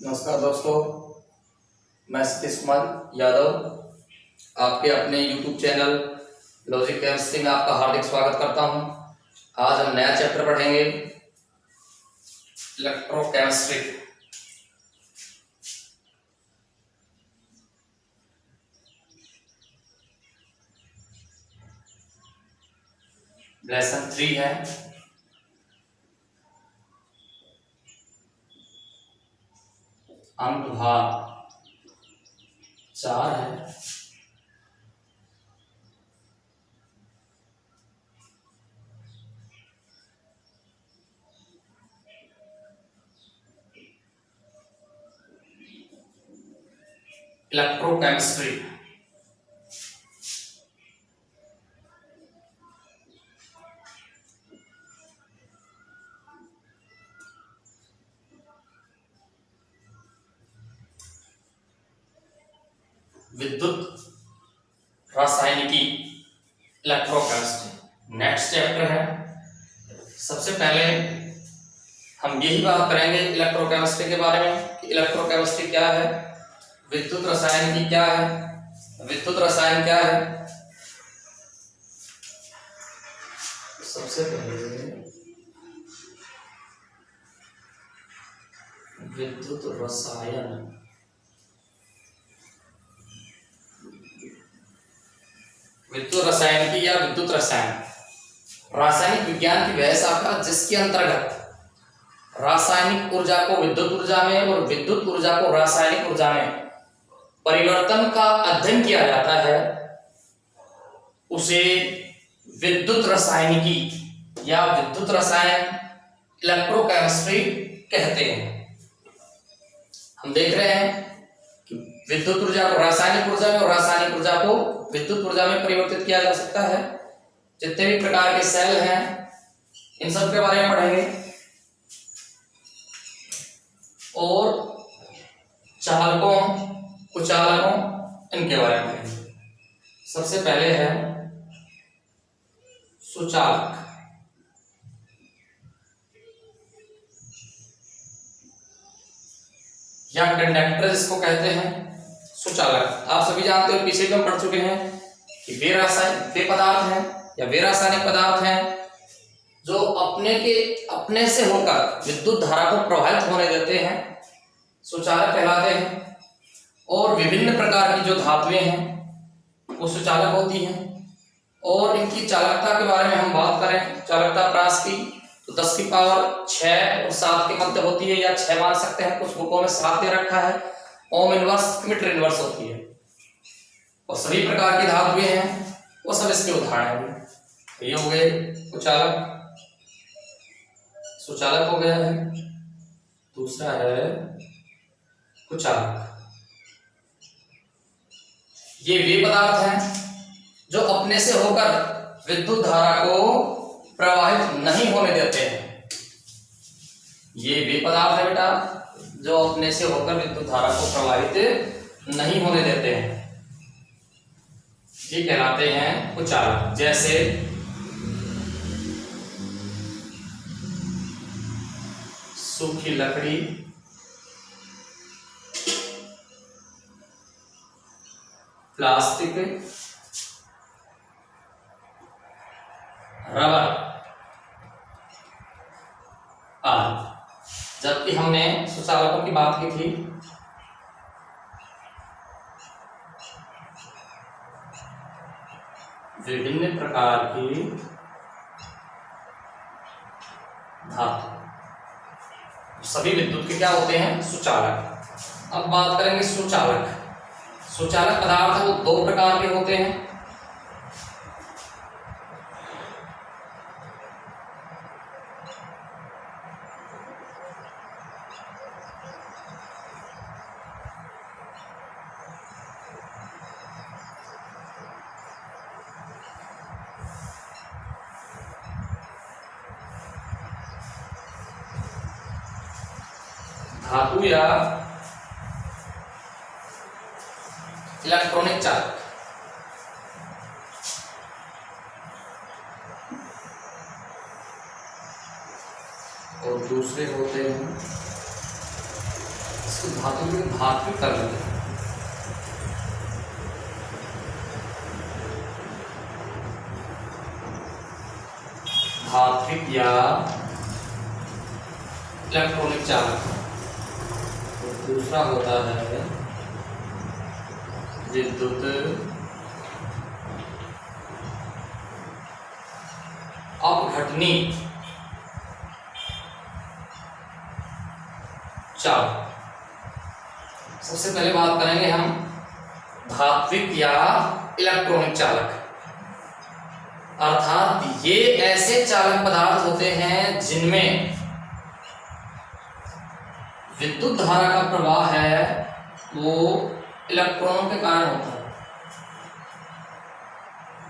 नमस्कार दोस्तों, मैं सतीश कुमार यादव आपके अपने YouTube चैनल लॉजिक केमिस्ट्री में आपका हार्दिक स्वागत करता हूं। आज हम नया चैप्टर पढ़ेंगे, इलेक्ट्रोकेमिस्ट्री। लेसन 3 है। अंक भाग 4 है। इलेक्ट्रोकेमिस्ट्री। विद्युत रासायनिकी, इलेक्ट्रोकेमिस्ट्री नेक्स्ट चैप्टर है। सबसे पहले हम यही बात करेंगे इलेक्ट्रोकेमिस्ट्री के बारे में कि इलेक्ट्रोकेमिस्ट्री क्या है, विद्युत रसायनिकी क्या है, विद्युत रसायन क्या है। सबसे पहले विद्युत रसायन। विद्युत रसायनिकी या विद्युत रसायन रासायनिक विज्ञान की वह शाखा जिसके अंतर्गत रासायनिक ऊर्जा को विद्युत ऊर्जा में और विद्युत ऊर्जा को रासायनिक ऊर्जा में परिवर्तन का अध्ययन किया जाता है, उसे विद्युत रसायनिकी या विद्युत रसायन इलेक्ट्रोकेमिस्ट्री कहते हैं। हम देख रहे हैं कि विद्युत ऊर्जा को रासायनिक ऊर्जा में और रासायनिक ऊर्जा को विद्युत ऊर्जा में परिवर्तित किया जा सकता है। जितने भी प्रकार के सेल हैं इन सब के बारे में पढ़ेंगे और चालकों कुचालकों इनके बारे में पढ़ेंगे। सबसे पहले है सुचालक। या कंडक्टर जिसको कहते हैं सुचालक। आप सभी जानते हो, पीछे भी हम पढ़ चुके हैं कि वे पदार्थ हैं या वे रासायनिक पदार्थ हैं जो अपने से होकर विद्युत धारा को प्रवाहित होने देते हैं, सुचालक कहलाते हैं। और विभिन्न प्रकार की जो धातुएं हैं वो सुचालक होती हैं। और इनकी चालकता के बारे में हम बात करें, चालकता प्रास की, तो 10 की पावर 6 और 7 के मध्य होती है, या 6 मान सकते हैं, कुछ बुकों में 7 दे रखा है। ओम इनवर्स मीटर इनवर्स होती है। और सभी प्रकार की धातुएं हैं वो सब इसके उदाहरण हैं। ये हो गए कुचालक, सुचालक हो गया है। दूसरा है कुचालक। ये वे पदार्थ हैं जो अपने से होकर विद्युत धारा को प्रवाहित नहीं होने देते हैं। ये वे पदार्थ है बेटा जो अपने से होकर विद्युत धारा को प्रवाहित नहीं होने देते हैं, ये कहलाते हैं कुचालक। जैसे सूखी लकड़ी, प्लास्टिक, रबर आदि। जबकि हमने सुचालकों की बात की थी विभिन्न प्रकार की धातु, सभी विद्युत के क्या होते हैं, सुचालक। अब बात करेंगे सुचालक। सुचालक पदार्थ वो 2 प्रकार के होते हैं। धातु या इलेक्ट्रॉनिक चालक। और दूसरे होते हैं धातु को धात्विक कर देते हैं। धात्विक या इलेक्ट्रॉनिक चालक। तो दूसरा होता है विद्युत अपघटनी चालक। सबसे पहले बात करेंगे हम धात्विक या इलेक्ट्रॉनिक चालक, अर्थात ये ऐसे चालक पदार्थ होते हैं जिनमें विद्युत धारा का प्रवाह है वो इलेक्ट्रॉनों के कारण होता है।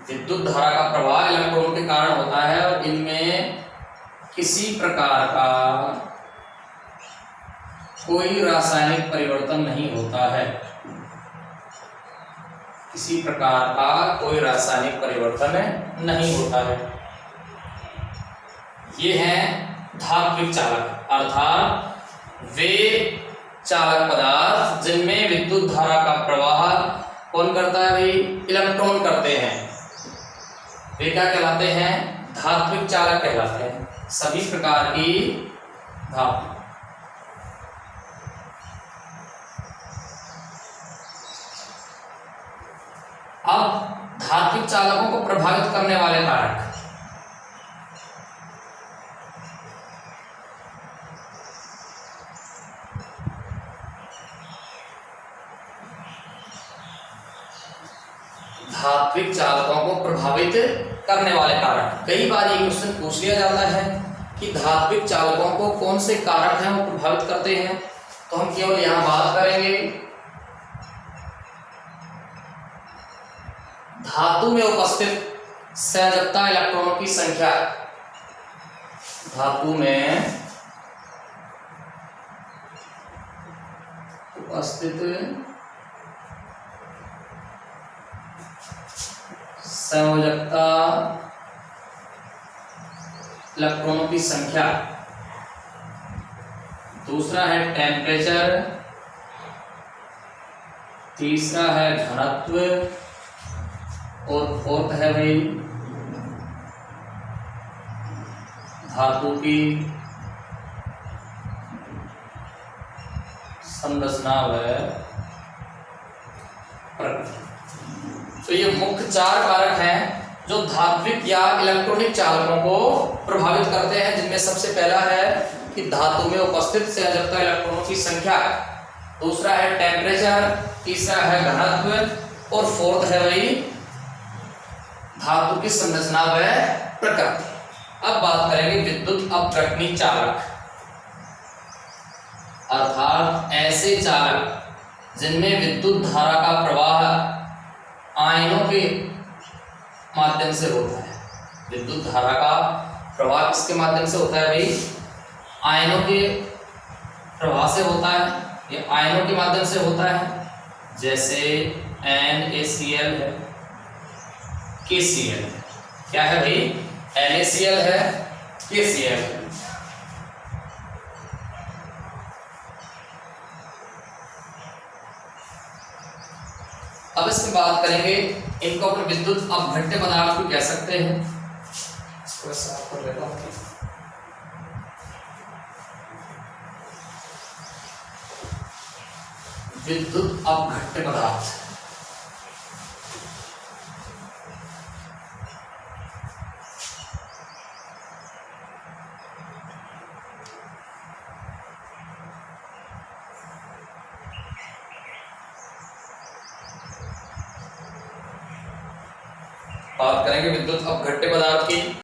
विद्युत धारा का प्रवाह इलेक्ट्रॉनों के कारण होता है और इनमें किसी प्रकार का कोई रासायनिक परिवर्तन नहीं होता है। किसी प्रकार का कोई रासायनिक परिवर्तन नहीं होता है। ये हैं धात्विक चालक, अर्थात वे चालक पदार्थ जिनमें विद्युत धारा का प्रवाह कौन करता है भाई? इलेक्ट्रॉन करते हैं। वे क्या कहलाते हैं? धात्विक चालक कहलाते हैं। सभी प्रकार की धातु। अब धात्विक चालकों को प्रभावित करने वाले कारक। धात्विक चालकों को प्रभावित करने वाले कारक। कई बार ये क्वेश्चन पूछ लिया जाता है कि धात्विक चालकों को कौन से कारक हैं वो प्रभावित करते हैं, तो हम केवल यहां बात करेंगे धातु में उपस्थित संयोजकता इलेक्ट्रॉनों की संख्या। धातु में उपस्थित संयोजकता इलेक्ट्रॉनों की संख्या। दूसरा है टेम्परेचर। तीसरा है घनत्व और फोर्थ है भाई धातु की संरचना व प्रकृति। तो ये मुख्य चार कारक हैं जो धात्विक या इलेक्ट्रॉनिक चालकों को प्रभावित करते हैं, जिनमें सबसे पहला है कि धातु में उपस्थित संयोजकता इलेक्ट्रॉनों की संख्या, दूसरा है टेम्परेचर, तीसरा है घनत्व और फोर्थ है भाई धातु की संरचना व प्रकृति। अब बात करेंगे विद्युत अपघटनी चालक, अर्थात ऐसे चालक जिनमें विद्युत धारा का प्रवाह आयनों के माध्यम से होता है। विद्युत धारा का प्रवाह किसके माध्यम से होता है भाई? आयनों के प्रवाह से होता है, ये आयनों के माध्यम से होता है। जैसे NaCl है, KCl है। क्या है भाई? NaCl है, KCl है। अब इसमें बात करेंगे, इनको अपन विद्युत अपघट्य पदार्थ भी कह सकते हैं। इसको साफ कर लेता हूं। विद्युत अपघट्य पदार्थ बात करेंगे विद्युत अपघट्य पदार्थ की।